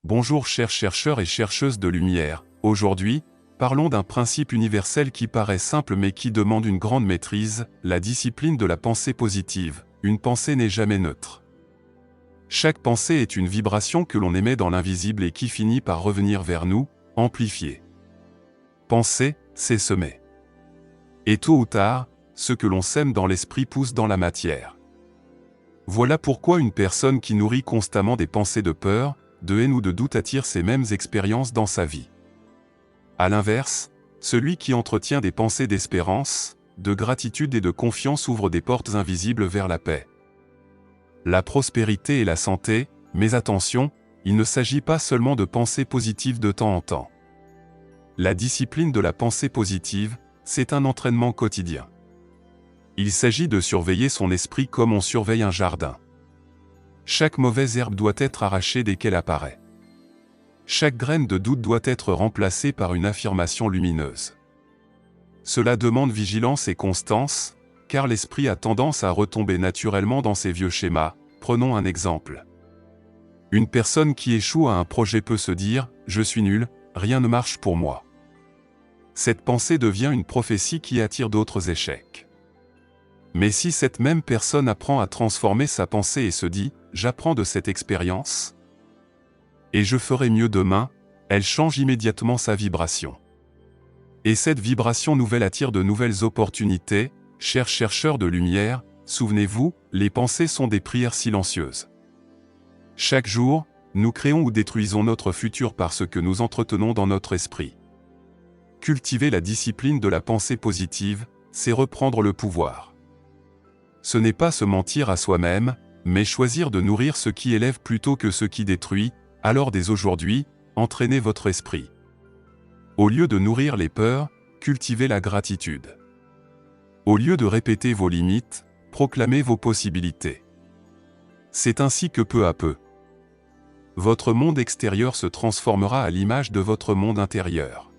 Bonjour chers chercheurs et chercheuses de lumière. Aujourd'hui, parlons d'un principe universel qui paraît simple mais qui demande une grande maîtrise, la discipline de la pensée positive. Une pensée n'est jamais neutre. Chaque pensée est une vibration que l'on émet dans l'invisible et qui finit par revenir vers nous, amplifiée. Penser, c'est semer. Et tôt ou tard, ce que l'on sème dans l'esprit pousse dans la matière. Voilà pourquoi une personne qui nourrit constamment des pensées de peur, de haine ou de doute attire ces mêmes expériences dans sa vie. À l'inverse, celui qui entretient des pensées d'espérance, de gratitude et de confiance ouvre des portes invisibles vers la paix, la prospérité et la santé, mais attention, il ne s'agit pas seulement de pensées positives de temps en temps. La discipline de la pensée positive, c'est un entraînement quotidien. Il s'agit de surveiller son esprit comme on surveille un jardin. Chaque mauvaise herbe doit être arrachée dès qu'elle apparaît. Chaque graine de doute doit être remplacée par une affirmation lumineuse. Cela demande vigilance et constance, car l'esprit a tendance à retomber naturellement dans ses vieux schémas. Prenons un exemple. Une personne qui échoue à un projet peut se dire « Je suis nul, rien ne marche pour moi ». Cette pensée devient une prophétie qui attire d'autres échecs. Mais si cette même personne apprend à transformer sa pensée et se dit « J'apprends de cette expérience et je ferai mieux demain », elle change immédiatement sa vibration. Et cette vibration nouvelle attire de nouvelles opportunités. Chers chercheurs de lumière, souvenez-vous, les pensées sont des prières silencieuses. Chaque jour, nous créons ou détruisons notre futur par ce que nous entretenons dans notre esprit. Cultiver la discipline de la pensée positive, c'est reprendre le pouvoir. Ce n'est pas se mentir à soi-même, mais choisir de nourrir ce qui élève plutôt que ce qui détruit. Alors dès aujourd'hui, entraînez votre esprit. Au lieu de nourrir les peurs, cultivez la gratitude. Au lieu de répéter vos limites, proclamez vos possibilités. C'est ainsi que peu à peu, votre monde extérieur se transformera à l'image de votre monde intérieur.